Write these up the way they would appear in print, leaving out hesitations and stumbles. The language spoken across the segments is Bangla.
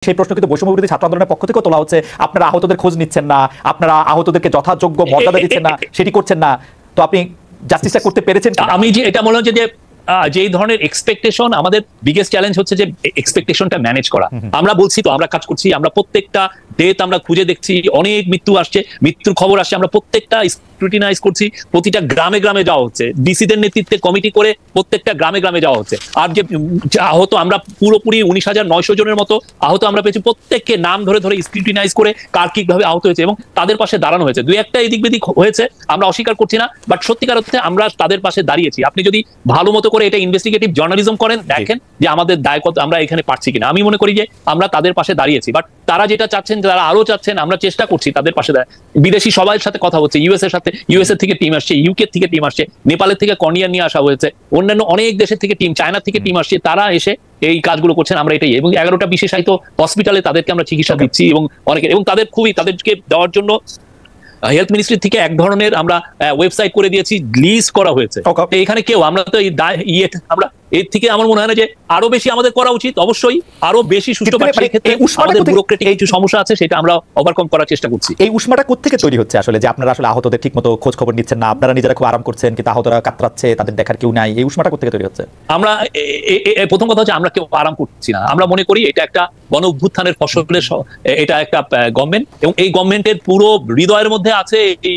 সেই প্রশ্ন কিন্তু বৈষম্য বিরোধী ছাত্র আন্দোলনের পক্ষ থেকেও তোলা হচ্ছে, আপনারা আহতদের খোঁজ নিচ্ছেন না, আপনারা আহতদেরকে যথাযোগ্য মর্যাদা দিচ্ছেন না, সেটি করছেন না। তো আপনি জাস্টিসটা করতে পেরেছেন? আমি যে এটা মনে হচ্ছে যে ধরনের এক্সপেকটেশন, আমাদের বিগেস্ট চ্যালেঞ্জ হচ্ছে যে এক্সপেকটেশনটা ম্যানেজ করা। আমরা বলছি তো আমরা কাজ করছি, আমরা প্রত্যেকটা ডেট আমরা খুঁজে দেখছি, অনেক মৃত্যু আসছে, মৃত্যুর খবর আসছে, আমরা প্রত্যেকটা স্ক্রুটিনাইজ করছি, প্রতিটা গ্রামে গ্রামে যাওয়া হচ্ছে, ডিসিদের নেতৃত্বে কমিটি করে প্রত্যেকটা গ্রামে গ্রামে যাওয়া হচ্ছে। আর যে আহত আমরা পুরোপুরি 19,900 জনের মতো আহত আমরা পেয়েছি, প্রত্যেককে নাম ধরে ধরে স্ক্রুটিনাইজ করে কার কিভাবে আহত হয়েছে এবং তাদের পাশে দাঁড়ানো হয়েছে। দুই একটা এদিক বেদিক হয়েছে, আমরা অস্বীকার করছি না, বাট সত্যিকার অর্থে আমরা তাদের পাশে দাঁড়িয়েছি। আপনি যদি ভালো মতো করে এটা ইনভেস্টিগেটিভ জার্নালিজম করেন, দেখেন যে আমাদের দায় কত, আমরা এখানে পারছি কিনা। আমি মনে করি যে আমরা তাদের পাশে দাঁড়িয়েছি, বাট তারা যেটা চাচ্ছেন, তারা আরো চাচ্ছেন, আমরা চেষ্টা করছি তাদের পাশে দাঁড়ায়। বিদেশি সবার সাথে কথা হচ্ছে, ইউএসএ থেকে টিম আসছে, ইউকে থেকে টিম আসছে, নেপালের থেকে কর্নিয়ার নিয়ে আসা হয়েছে, অন্যান্য অনেক দেশের থেকে টিম, চায়না থেকে টিম আসছে, তারা এসে এই কাজগুলো করছেন। আমরা এটাই, এবং 11টা বিশেষায়িত হসপিটালে তাদেরকে আমরা চিকিৎসা দিচ্ছি এবং অনেকে, এবং তাদের তাদেরকে দেওয়ার জন্য হেলথ মিনিস্ট্রি থেকে এক ধরনের আমরা ওয়েবসাইট করে দিয়েছি, লিস্ট করা হয়েছে। এখানে কেউ আমরা তো আমরা এর থেকে আমার মনে হয় না যে আরো বেশি আমাদের করা উচিত, অবশ্যই আরো বেশি সুষ্ঠুভাবে। ক্ষেত্রে আমাদের ব্যুরোক্রেটিক কিছু সমস্যা আছে, সেটা আমরা ওভারকাম করার চেষ্টা করছি। এই উষ্মাটা কোত্থেকে তৈরি হচ্ছে আসলে, যে আপনারা আসলে আহতদের ঠিকমতো খোঁজ খবর নিচ্ছেন না, আপনারা নিজেরা খুব আরাম করছেন কিন্তু আহতরা কাতরাচ্ছে, তাদের দেখার কেউ নাই, এই উষ্মাটা কোত্থেকে তৈরি হচ্ছে? আমরা প্রথম কথা হচ্ছে আমরা কেউ আরাম করছি না। আমরা মনে করি এটা একটা গণ অভ্যুত্থানের ফসলের, এটা একটা গভর্নমেন্ট, এবং এই গভর্নমেন্টের পুরো হৃদয়ের মধ্যে আছে এই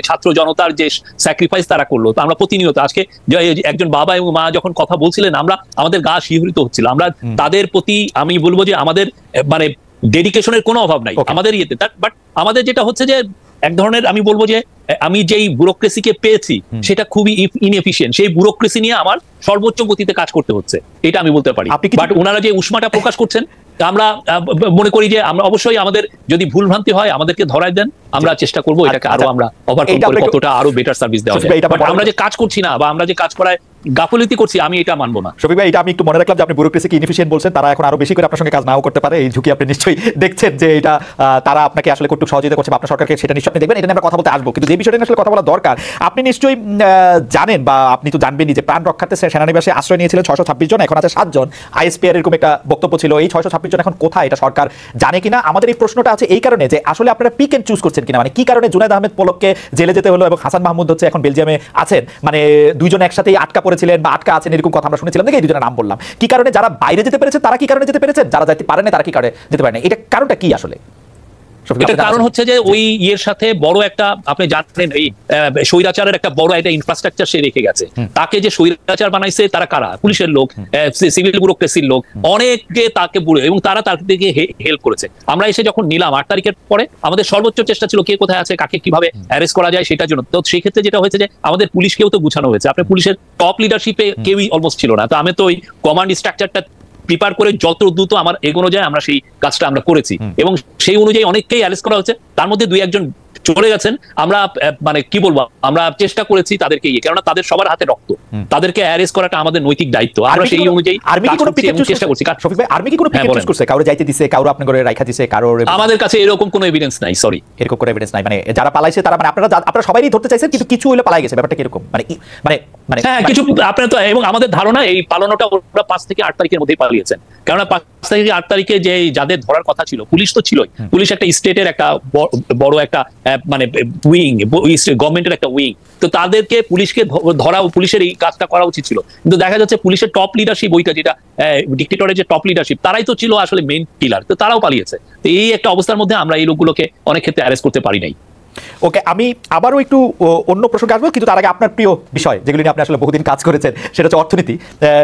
ছাত্র জনতার যে স্যাক্রিফাইস তারা করলো। তো আমরা প্রতিনিয়ত, আজকে একজন বাবা এবং মা যখন কথা বলছিলেন, আমাদের গা শিহরিত হচ্ছিল। আমরা তাদের প্রতি, আমি বলবো যে আমাদের মানে ডেডিকেশনের কোনো অভাব নাই আমাদের ইয়েতে, বাট আমাদের যেটা হচ্ছে যে এক ধরনের, আমি বলবো যে আমি যেই ব্যুরোক্রেসিকে পেয়েছি সেটা খুবই ইনএফিশিয়েন্ট। সেই ব্যুরোক্রেসি নিয়ে আমার সর্বোচ্চ গতিতে কাজ করতে হচ্ছে, এটা আমি বলতে পারি। বাট ওনারা যে উষ্মাটা প্রকাশ করছেন, আমরা মনে করি যে আমরা অবশ্যই, আমাদের যদি ভুল ভ্রান্তি হয় আমাদেরকে ধরাই দেন, আমরা চেষ্টা করবো এটাকে আরো আমরা ওভারকাম করে কতটা আরো বেটার সার্ভিস দেওয়া যায়। আমরা যে কাজ করছি না, বা আমরা যে কাজ করায় গাফিলতি করছি, আমি এটা মানবো না। শফিক ভাই, এটা আমি একটু মনে রাখলাম যে আপনি ব্যুরোক্রেসিকে ইনএফিশিয়েন্ট বলছেন, তারা এখন আরো বেশি করে আপনার সঙ্গে কাজ নাও করতে পারে, এই ঝুঁকি আপনি নিশ্চয়ই দেখছেন যে এটা তারা আপনাকে আসলে কতটুকু সহযোগিতা করছে, আপনার সরকারকে সেটা নিশ্চয়ই আপনি দেখবেন। এটা নিয়ে আমরা কথা বলতে আসবো, কিন্তু যে বিষয়টা নিয়ে আসলে কথা বলা দরকার, আপনি নিশ্চয়ই জানেন, বা আপনি তো জানবেনই যে প্রাণ রক্ষার্থে সেনানিবাসে আশ্রয় নিয়েছিলেন 626 জন, এখন আছে 7 জন। আইএসপিআর এরকম একটা বক্তব্য ছিল, এই 626 জন এখন কোথায়, এটা সরকার জানে কিনা? আমাদের এই প্রশ্নটা আছে এই কারণে যে আসলে আপনারা পিক এন্ড চুজ করছেন কিনা, মানে কি কারণে জুনায়েদ আহমেদ পলককে জেলে যেতে হলো এবং হাসান মাহমুদ হচ্ছে এখন বেলজিয়ামে আছেন, মানে দুইজন একসাথেই আটকা পড়েছিলেন বা আটকা আছেন, এরকম কথা আমরা শুনেছিলাম। দেখে এই দুজনের নাম বললাম, কি কারণে যারা বাইরে যেতে পেরেছে তারা কি কারণে যেতে পেরেছেন, যারা যেতে পারেন তারা কি কারণে যেতে পারেন? এটা কারণটা কি আসলে? এটার কারণ হচ্ছে যে ওই ইয়ের সাথে বড় একটা, আপনি জানেন, এই স্বৈরাচারের একটা বড় একটা ইনফ্রাস্ট্রাকচার সে রেখে গেছে। তাকে যে স্বৈরাচার বানাইছে তারা কারা? পুলিশের লোক, সিভিল ব্যুরোক্রেসির লোক, অনেকে তাকে বুড়ে, এবং তারা তার দিকে হেল্প করেছে। আমরা এসে যখন নিলাম 8 তারিখের পরে, আমাদের সর্বোচ্চ চেষ্টা ছিল কে কোথায় আছে, কাকে কিভাবে অ্যারেস্ট করা যায় সেটার জন্য। তো সেই ক্ষেত্রে যেটা হয়েছে যে আমাদের পুলিশকেও তো গুছানো হয়েছে। আপনার পুলিশের টপ লিডারশিপে কেউই অলমোস্ট ছিল না। তো আমি তো ওই কমান্ড স্ট্রাকচারটা প্রিপেয়ার করে যত দ্রুত আমার এগোনো যায় আমরা সেই কাজটা আমরা করেছি, এবং সেই অনুযায়ী অনেককেই অ্যারেস্ট করা হচ্ছে। তার মধ্যে 2-1 জন চলে গেছেন। আমরা মানে কি বলবো, আমরা চেষ্টা করেছি তাদেরকে কেননা তাদের সবার হাতে রক্ত, তাদেরকে অ্যারেস্ট করাটা আমাদের নৈতিক দায়িত্ব। আমরা সেই অনুযায়ী চেষ্টা করছি। শফিক ভাই, আর্মি কি কোনো পিকেট চুজ করছে? কারো যাইতে দিছে, কারো আপনি করে রাখা দিছে, কারো? আমাদের কাছে এরকম কোনো এভিডেন্স নাই, সরি, এরকম কোনো এভিডেন্স নাই। মানে যারা পালাইছে তারা, মানে আপনারা সবাই ধরতে চাইছেন কিন্তু কিছু হইলে পালাই গেছে, ব্যাপারটা কি এরকম? মানে হ্যাঁ, কিছু আপনার তো, এবং আমাদের ধারণা এই পালানোটা ওরা 5 থেকে 8 তারিখের মধ্যেই পালিয়েছেন। কেননা 5 থেকে 8 তারিখে যে যাদের ধরার কথা ছিল, পুলিশ তো ছিলই, পুলিশ একটা স্টেটের একটা বড় একটা মানে উইং, গভর্নমেন্টের একটা উইং, তো তাদেরকে পুলিশকে ধরা, পুলিশের এই কাজটা করা উচিত ছিল। কিন্তু দেখা যাচ্ছে পুলিশের টপ লিডারশিপ, ওইটা যেটা ডিক্টেটরের যে টপ লিডারশিপ, তারাই তো ছিল আসলে মেইন কিলার, তো তারাও পালিয়েছে। তো এই একটা অবস্থার মধ্যে আমরা এই লোকগুলোকে অনেক ক্ষেত্রে অ্যারেস্ট করতে পারি নাই। ওকে, আমি আবারও একটু অন্য প্রসঙ্গে আসবো, কিন্তু তার আগে আপনার প্রিয় বিষয় যেগুলো নিয়ে আপনি আসলে বহুদিন কাজ করেছেন, সেটা হচ্ছে অর্থনীতি।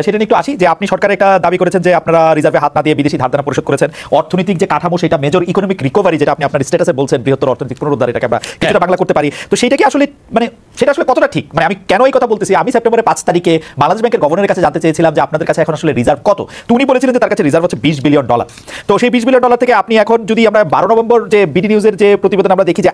সেটা নিয়ে একটু আসি, যে আপনি সরকারের একটা দাবি করেছেন যে আপনারা রিজার্ভে হাত না দিয়ে বিদেশি ধারদানা পরিশোধ করেছেন। অর্থনৈতিক যে কাঠামো, সেটা মেজর ইকোনমিক রিকভারি, যেটা আপনি আপনার স্ট্যাটাসে বলছেন, বৃহত্তর অর্থনৈতিক পুনরুদ্ধার, এটাকে আমরা কিছুটা বাংলা করতে পারি। তো সেইটা কি আসলে, মানে সেটা আসলে কতটা ঠিক? মানে আমি কেন এই কথা বলতেছি, আমি সেপ্টেম্বরের 5 তারিখে বাংলাদেশ ব্যাংকের গভর্নরের কাছে জানতে চেয়েছিলাম যে আপনাদের কাছে এখন আসলে রিজার্ভ কত। তো উনি বলেছিলেন যে তার কাছে রিজার্ভ হচ্ছে $20 বিলিয়ন। তো সেই $20 বিলিয়ন থেকে আপনি এখন, যদি আমরা 12 নভেম্বর যে বিডি নিউজের যে প্রতিবেদন আমরা দেখি যে